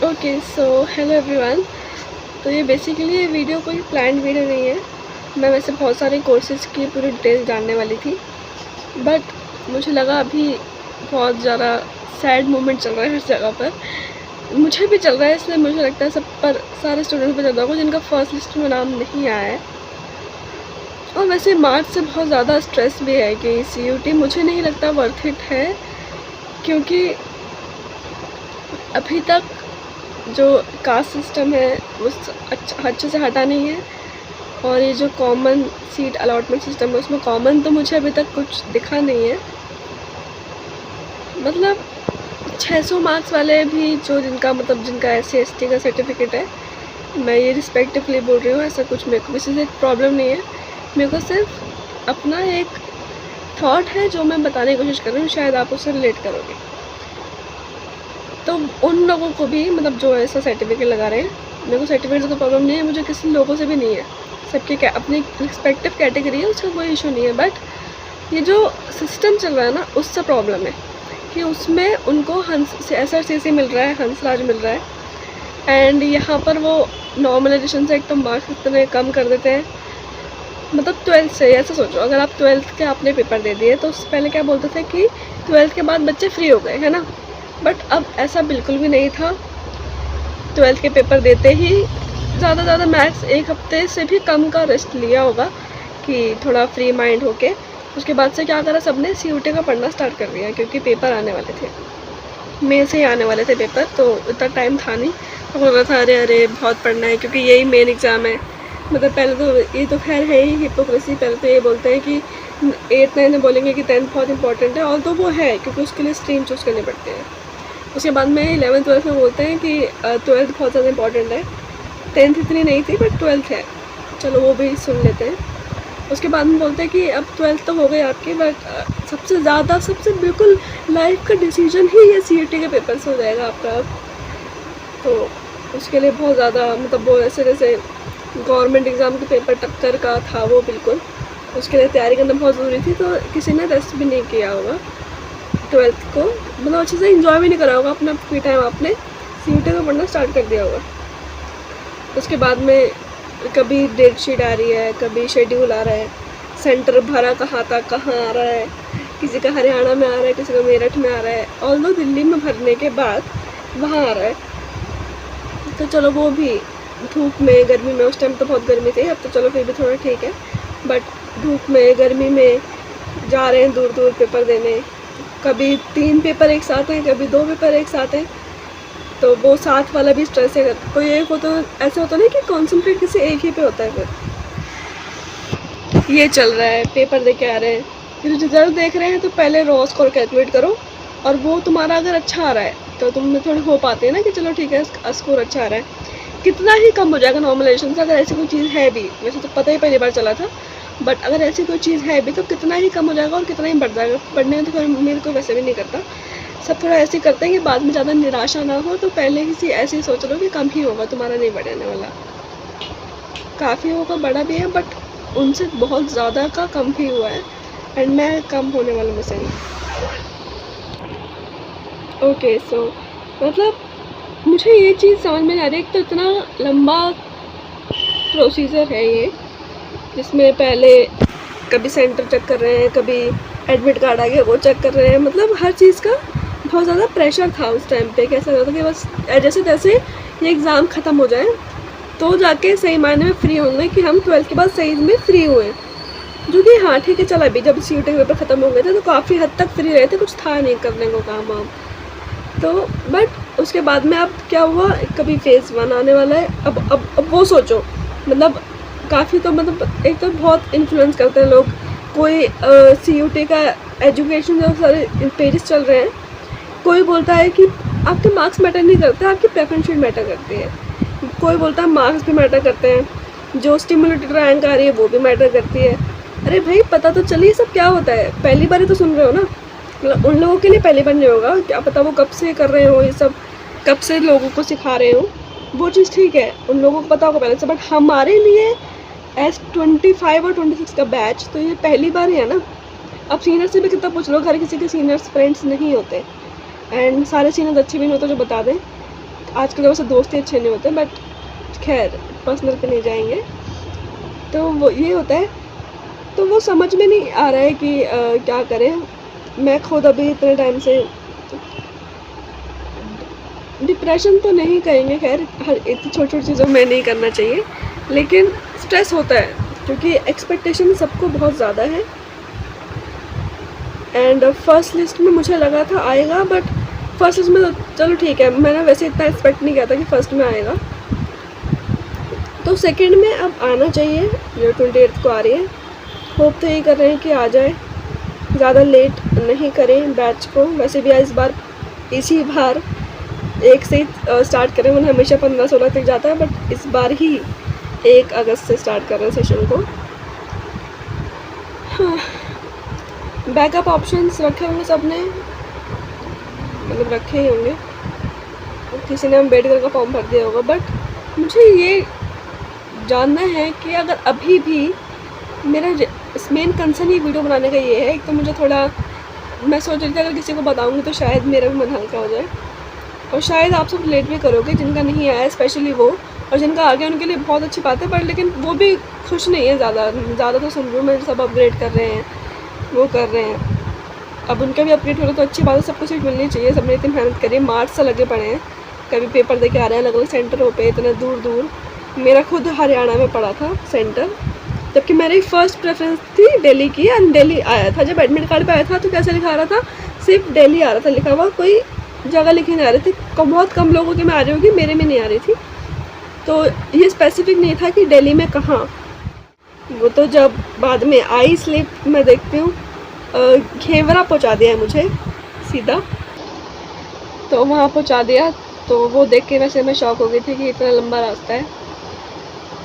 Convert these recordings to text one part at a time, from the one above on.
Okay so hello everyone. तो ये basically ये वीडियो कोई प्लान्ड वीडियो नहीं है। मैं वैसे बहुत सारे कोर्सेज़ की पूरी डिटेल्स जानने वाली थी, बट मुझे लगा अभी बहुत ज़्यादा सैड मोमेंट चल रहा है हर जगह पर। मुझे भी चल रहा है, इसलिए मुझे लगता है सब पर, सारे स्टूडेंट्स पर चल रहा होगा जिनका फर्स्ट लिस्ट में नाम नहीं आया है। और वैसे मार्च से बहुत ज़्यादा स्ट्रेस भी है कि CUT मुझे नहीं लगता वर्थ इट है, क्योंकि अभी तक जो कास्ट सिस्टम है वो अच्छे से हटा नहीं है। और ये जो कॉमन सीट अलॉटमेंट सिस्टम है उसमें कॉमन तो मुझे अभी तक कुछ दिखा नहीं है। मतलब 600 मार्क्स वाले भी जो जिनका SC/ST का सर्टिफिकेट है, मैं ये रिस्पेक्टिवली बोल रही हूँ, ऐसा कुछ मेरे को किसी से प्रॉब्लम नहीं है। मेरे को सिर्फ अपना एक थॉट है जो मैं बताने की कोशिश कर रही हूँ, शायद आप उससे रिलेट करोगे। तो उन लोगों को भी, मतलब जो ऐसा सर्टिफिकेट लगा रहे हैं, मेरे को सर्टिफिकेट से तो प्रॉब्लम नहीं है, मुझे किसी लोगों से भी नहीं है। सबके अपनी रिस्पेक्टिव कैटेगरी है, उसका कोई इशू नहीं है। बट ये जो सिस्टम चल रहा है ना, उससे प्रॉब्लम है कि उसमें उनको SRCC मिल रहा है, हंसराज मिल रहा है। एंड यहाँ पर वो नॉर्मलाइजेशन से एक तो मार्क्स इतने कम कर देते हैं। मतलब 12th से ऐसा सोचो, अगर आप 12th के आपने पेपर दे दिए तो उससे पहले क्या बोलते थे कि 12th के बाद बच्चे फ्री हो गए, है ना। बट अब ऐसा बिल्कुल भी नहीं था। 12th के पेपर देते ही ज़्यादा मैक्स एक हफ्ते से भी कम का रेस्ट लिया होगा कि थोड़ा फ्री माइंड होके। उसके बाद से क्या करा, सबने CUT का पढ़ना स्टार्ट कर दिया, क्योंकि पेपर आने वाले थे, मई से ही आने वाले थे पेपर, तो इतना टाइम था नहीं। तो बोल रहा था अरे बहुत पढ़ना है, क्योंकि यही मेन एग्ज़ाम है। मतलब पहले तो ये तो खैर है ही हिपोक्रेसी। पहले तो ये बोलते हैं कि 8th 9th में बोलेंगे कि 10th बहुत इंपॉर्टेंट है, और तो वो है क्योंकि उसके लिए स्ट्रीम चूज़ करने पड़ते हैं। उसके बाद में 11th 12th में बोलते हैं कि 12th बहुत ज़्यादा इंपॉर्टेंट है। 10th इतनी नहीं थी, बट 12th है, चलो वो भी सुन लेते हैं। उसके बाद में बोलते हैं कि अब 12th तो हो गई आपकी, बट सबसे बिल्कुल लाइफ का डिसीजन ही ये CUT के पेपर से हो जाएगा आपका अब। तो उसके लिए बहुत ज़्यादा, मतलब वो ऐसे जैसे गवर्नमेंट एग्ज़ाम के पेपर टक्कर का था वो, बिल्कुल उसके लिए तैयारी करना बहुत ज़रूरी थी। तो किसी ने रेस्ट भी नहीं किया होगा 12th को, मतलब अच्छे से इंजॉय भी नहीं करा होगा अपना फ्री टाइम। आपने CUT का पढ़ना स्टार्ट कर दिया होगा। उसके बाद में कभी डेट शीट आ रही है, कभी शेड्यूल आ रहा है, सेंटर भरा कहाँ था, कहाँ आ रहा है, किसी का हरियाणा में आ रहा है, किसी का मेरठ में आ रहा है, और वो दिल्ली में भरने के बाद वहाँ आ रहा है। तो चलो वो भी धूप में, गर्मी में, उस टाइम तो बहुत गर्मी थी, अब तो चलो फिर भी थोड़ा ठीक है। बट धूप में, गर्मी में जा रहे हैं दूर दूर पेपर देने, कभी 3 पेपर एक साथ हैं, कभी 2 पेपर एक साथ हैं, तो वो साथ वाला भी स्ट्रेस है। कोई एक हो तो ऐसा होता नहीं कि कॉन्सेंट्रेट किसी एक ही पे होता है। फिर ये चल रहा है, पेपर दे के आ रहे हैं, फिर रिजल्ट देख रहे हैं, तो पहले रॉ स्कोर कैलकुलेट करो, और वो तुम्हारा अगर अच्छा आ रहा है तो तुम में थोड़ी होप आती है ना कि चलो ठीक है स्कोर अच्छा आ रहा है। कितना ही कम हो जाएगा नॉर्मलाइजेशन से, अगर ऐसी कोई चीज़ है भी, वैसे तो पता ही पहली बार चला था, बट अगर ऐसी कोई चीज़ है भी तो कितना ही कम हो जाएगा और कितना ही बढ़ जाएगा। बढ़ने में तो फिर मेरे को वैसे भी नहीं करता, सब थोड़ा ऐसे करते हैं कि बाद में ज़्यादा निराशा ना हो, तो पहले ही ऐसे ही सोच लो कि कम ही होगा, तुम्हारा नहीं बढ़ने वाला। काफ़ी होगा, बड़ा भी है, बट उनसे बहुत ज़्यादा का कम ही हुआ है, एंड मैं कम होने वालों में से हूँ। ओके सो मतलब मुझे ये चीज़ समझ में नहीं आ रही, एक तो इतना लंबा प्रोसीजर है ये, जिसमें पहले कभी सेंटर चेक कर रहे हैं, कभी एडमिट कार्ड आ गया वो चेक कर रहे हैं। मतलब हर चीज़ का बहुत ज़्यादा प्रेशर था उस टाइम पे। कैसा होता था कि बस जैसे तैसे ये एग्ज़ाम ख़त्म हो जाए तो जाके सही मायने में फ्री होंगे, कि हम 12th के बाद सही में फ्री हुए। जो कि हाँ ठीक है, चला भी, जब CUT के पेपर ख़त्म हो गए थे तो काफ़ी हद तक फ्री रहे थे, कुछ था नहीं करने को काम वाम। तो बट उसके बाद में अब क्या हुआ, कभी फेज़ 1 आने वाला है। अब वो सोचो, मतलब काफ़ी तो, मतलब एक तो बहुत इन्फ्लुएंस करते हैं लोग। कोई CUT का एजुकेशन जो सारे पेजेस चल रहे हैं, कोई बोलता है कि आपके मार्क्स मैटर नहीं करते, आपकी प्रेफरेंस शीट मैटर करती है। कोई बोलता है मार्क्स भी मैटर करते हैं, जो स्टिमुलेटेड रैंक आ रही है वो भी मैटर करती है। अरे भाई पता तो चलिए सब क्या होता है, पहली बार ही तो सुन रहे हो ना। मतलब उन लोगों के लिए पहली बार नहीं होगा, क्या पता वो कब से कर रहे हो ये सब, कब से लोगों को सिखा रहे हो, वो चीज़ ठीक है, उन लोगों को पता होगा पहले से। बट हमारे लिए S25 और 26 का बैच तो ये पहली बार ही है ना। अब सीनियर से भी कितना पूछ लो, हर किसी के सीनियर्स फ्रेंड्स नहीं होते, एंड सारे सीनियर्स अच्छे भी नहीं होते जो बता दें। आजकल तो वैसे दोस्त ही अच्छे नहीं होते, बट खैर पर्सनल पे नहीं जाएंगे। तो वो ये होता है, तो वो समझ में नहीं आ रहा है कि क्या करें। मैं खुद अभी इतने टाइम से, डिप्रेशन तो नहीं कहेंगे, खैर हर इतनी छोटी छोटी चीज़ों में नहीं करना चाहिए, लेकिन स्ट्रेस होता है क्योंकि एक्सपेक्टेशन सबको बहुत ज़्यादा है। एंड फर्स्ट लिस्ट में मुझे लगा था आएगा, बट फर्स्ट लिस्ट में तो चलो ठीक है, मैंने वैसे इतना एक्सपेक्ट नहीं किया था कि फर्स्ट में आएगा। तो सेकंड में अब आना चाहिए, जो 28 को आ रही है। होप तो यही कर रहे हैं कि आ जाए, ज़्यादा लेट नहीं करें बैच को। वैसे भी इस बार इसी बार 1 से ही स्टार्ट करें, उन्हें हमेशा 15-16 तक जाता है, बट इस बार ही 1 अगस्त से स्टार्ट कर रहे हैं सेशन को। हाँ, बैकअप ऑप्शंस रखे होंगे सब ने, मतलब रखे ही होंगे, किसी ने अम्बेडकर का फॉर्म भर दिया होगा। बट मुझे ये जानना है कि अगर अभी भी मेरा मेन कंसर्न ही वीडियो बनाने का ये है, एक तो मुझे थोड़ा, मैं सोच रही थी अगर किसी को बताऊंगी तो शायद मेरा भी मन हल्का हो जाए, और शायद आप सब रिलेट भी करोगे जिनका नहीं आया, स्पेशली वो, और जिनका आ गया उनके लिए बहुत अच्छी बात है। पर लेकिन वो भी खुश नहीं है ज़्यादा तो सुन रही हूँ मैं, सब अपग्रेड कर रहे हैं, वो कर रहे हैं। अब उनका भी अपग्रेड हो रहा तो अच्छी बात है, सबको सीट मिलनी चाहिए। सबने इतनी मेहनत करी है, मार्च से लगे पड़े हैं, कभी पेपर दे के आ रहे हैं अलग अलग सेंटरों पे, इतना दूर दूर। मेरा खुद हरियाणा में पड़ा था सेंटर, जबकि मेरी फर्स्ट प्रेफरेंस थी दिल्ली की, एंड दिल्ली आया था। जब एडमिट कार्ड पे आया था तो कैसे लिखा रहा था, सिर्फ दिल्ली आ रहा था लिखा हुआ, कोई जगह लिखी नहीं आ रही थी। बहुत कम लोगों के में आ रही होगी, मेरे में नहीं आ रही थी। तो ये स्पेसिफिक नहीं था कि दिल्ली में कहाँ। वो तो जब बाद में आई स्लिप मैं देखती हूँ, घेवरा पहुँचा दिया है मुझे सीधा, तो वहाँ पहुँचा दिया। तो वो देख के वैसे मैं शॉक हो गई थी कि इतना लंबा रास्ता है।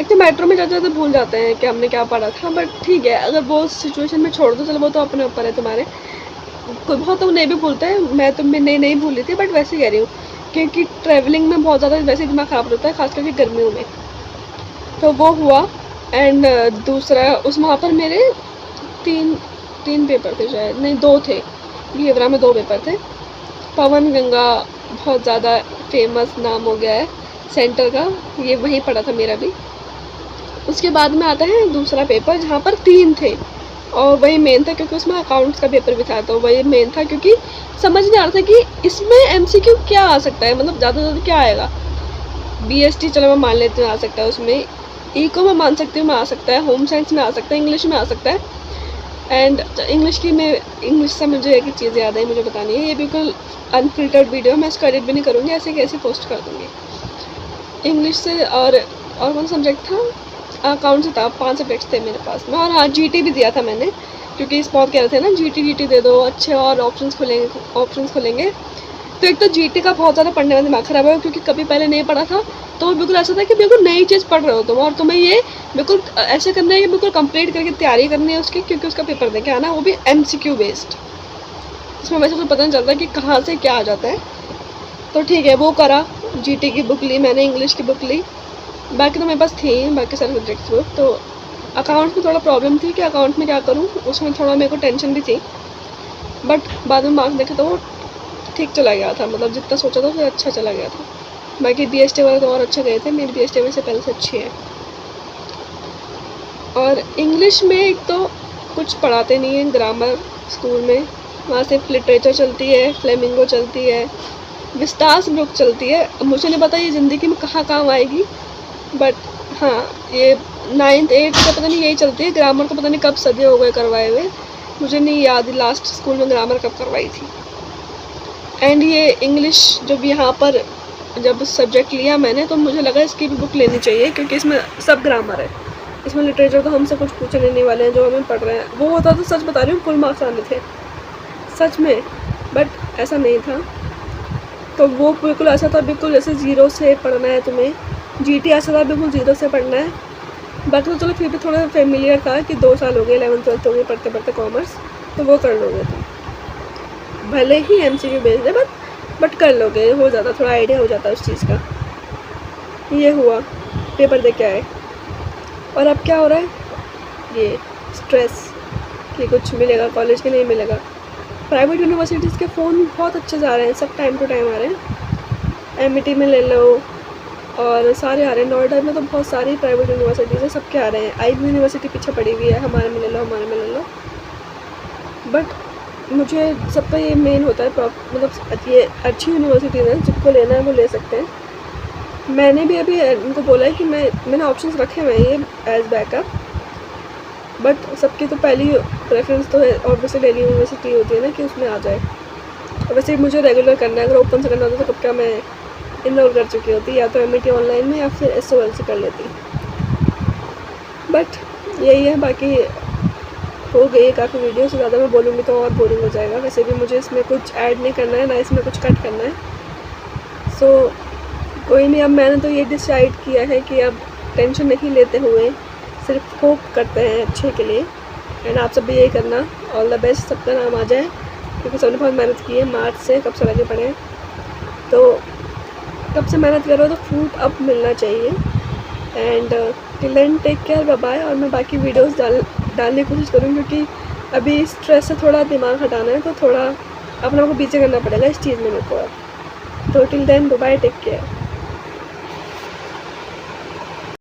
एक तो मेट्रो में जाते तो भूल जाते हैं कि हमने क्या पढ़ा था, बट ठीक है, अगर वो सिचुएशन में छोड़ दो, चलो वो तो अपने ऊपर है तुम्हारे। कोई बहुत तो नहीं भी भूलते हैं, मैं तो नहीं भूली थी, बट वैसे कह रही हूँ क्योंकि ट्रैवलिंग में बहुत ज़्यादा वैसे दिमाग ख़राब होता है, खास करके गर्मियों में। तो वो हुआ। एंड दूसरा उस वहाँ पर मेरे तीन पेपर थे, शायद नहीं 2 थे, घेवरा में 2 पेपर थे। पवन गंगा बहुत ज़्यादा फेमस नाम हो गया है सेंटर का, ये वहीं पड़ा था मेरा भी। उसके बाद में आता है दूसरा पेपर जहाँ पर 3 थे, और वही मेन था क्योंकि उसमें अकाउंट्स का पेपर भी था, तो वही मेन था क्योंकि समझ नहीं आ रहा था कि इसमें एमसीक्यू क्या आ सकता है, मतलब ज़्यादा से ज़्यादा क्या आएगा। बीएसटी चलो मैं मान लेती हूँ आ सकता है, उसमें इको में मान सकती हूँ मैं आ सकता है, होम साइंस में आ सकता है, इंग्लिश में आ सकता है। एंड इंग्लिश से मुझे एक चीज़ याद आई, मुझे बतानी है, ये बिल्कुल अनफिल्टर्ड वीडियो, मैं इसको एडिट भी नहीं करूँगी, ऐसे कैसे पोस्ट कर दूँगी। इंग्लिश से और कौन सब्जेक्ट था, अकाउंट से था, 5 सब्जेक्ट्स थे मेरे पास में। और हाँ, जीटी भी दिया था मैंने, क्योंकि इस बहुत कह रहे थे ना जीटी दे दो, अच्छे और ऑप्शंस खुलेंगे। तो एक तो जीटी का बहुत ज़्यादा पढ़ने में दिमाग ख़राब है, क्योंकि कभी पहले नहीं पढ़ा था, तो बिल्कुल ऐसा था कि बिल्कुल नई चीज़ पढ़ रहे हो तुम, और तुम्हें ये बिल्कुल ऐसे करना है कि बिल्कुल कंप्लीट करके तैयारी करनी है उसकी, क्योंकि उसका पेपर दे के आना, वो भी एमसीक्यू बेस्ड। इसमें वैसे कुछ पता नहीं चलता कि कहाँ से क्या आ जाता है। तो ठीक है, वो करा, जीटी की बुक ली मैंने, इंग्लिश की बुक ली, बाकी तो मेरे पास थी बाकी सारे सब्जेक्ट्स बुक। तो अकाउंट में थोड़ा प्रॉब्लम थी कि अकाउंट में क्या करूँ, उसमें थोड़ा मेरे को टेंशन भी थी, बट बाद में मार्क्स देखे तो वो ठीक चला गया था, मतलब जितना सोचा था उससे अच्छा चला गया था। बाकी बीएसटी वाले तो और अच्छे गए थे, मेरी बीएसटी वैसे पहले से अच्छी है। और इंग्लिश में एक तो कुछ पढ़ाते नहीं है ग्रामर स्कूल में, वहाँ सिर्फ लिटरेचर चलती है, फ्लेमिंगो चलती है, विस्तास बुक चलती है। मुझे नहीं पता ये ज़िंदगी में कहाँ काम आएगी, बट हाँ ये 9th 8th का पता नहीं यही चलती है। ग्रामर तो पता नहीं कब सदे हो गए करवाए हुए, मुझे नहीं याद लास्ट स्कूल में ग्रामर कब करवाई थी। एंड ये इंग्लिश जब यहाँ पर जब सब्जेक्ट लिया मैंने, तो मुझे लगा इसकी भी बुक लेनी चाहिए, क्योंकि इसमें सब ग्रामर है। इसमें लिटरेचर तो हमसे कुछ पूछने नहीं वाले हैं जो हमें पढ़ रहे हैं। वो होता तो सच बता रही हूँ फुल मार्क्स आने थे सच में, बट ऐसा नहीं था। तो वो बिल्कुल ऐसा था, बिल्कुल जैसे 0 से पढ़ना है तुम्हें। जीटी ऐसा था, बिल्कुल 0 से पढ़ना है। बाकी तो चलो फिर भी थोड़ा फेमिलियर था कि 2 साल हो गए, 11th 12th हो गए पढ़ते पढ़ते कॉमर्स, तो वो कर लोगे तुम, भले ही एमसीक्यू बेस्ड है बट कर लोगे, हो जाता, थोड़ा आइडिया हो जाता है उस चीज़ का। ये हुआ, पेपर दे के आए, और अब क्या हो रहा है, ये स्ट्रेस कि कुछ मिलेगा कॉलेज के नहीं मिलेगा। प्राइवेट यूनिवर्सिटीज़ के फ़ोन बहुत अच्छे जा रहे हैं, सब टाइम टू टाइम आ रहे हैं, एमईटी में ले लो, और सारे आ रहे हैं। नोएडा में तो बहुत सारी प्राइवेट यूनिवर्सिटीज़ हैं, सबके आ रहे हैं। आईबी यूनिवर्सिटी पीछे पड़ी हुई है, हमारे में ले लो, हमारे में ले लो। बट मुझे सबका ये मेन होता है मतलब ये अच्छी यूनिवर्सिटीज़ हैं, जिनको लेना है वो ले सकते हैं। मैंने भी अभी उनको बोला है कि मैंने ऑप्शंस रखे हुए हैं ये एज़ बैकअप, बट सबकी तो पहली प्रेफरेंस तो ऑब्वियसली दिल्ली यूनिवर्सिटी होती है ना कि उसमें आ जाए। और वैसे मुझे रेगुलर करना है, अगर ओपन से करना होता तो कब क्या मैं इनरोल कर चुकी होती, या तो एमईटी ऑनलाइन में या फिर SOL से कर लेती। बट यही है, बाकी हो गई है काफ़ी वीडियो से, ज़्यादा मैं बोलूँगी तो और बोरिंग हो जाएगा। वैसे भी मुझे इसमें कुछ ऐड नहीं करना है, ना इसमें कुछ कट करना है। सो कोई नहीं, अब मैंने तो ये डिसाइड किया है कि अब टेंशन नहीं लेते हुए सिर्फ होप करते हैं अच्छे के लिए। एंड आप सब भी यही करना। ऑल द बेस्ट, सबका नाम आ जाए, क्योंकि सबने बहुत मेहनत की है मार्च से, कब से लगे पड़े हैं। तो कब से मेहनत करो तो फ्रूट अब मिलना चाहिए। And till then take care, bye bye. और मैं बाकी वीडियोस डालने की कोशिश करूँ, क्योंकि अभी स्ट्रेस से थोड़ा दिमाग हटाना है, तो थोड़ा अपने को पीछे करना पड़ेगा इस चीज़ में मेरे को। तो till then bye bye, take care.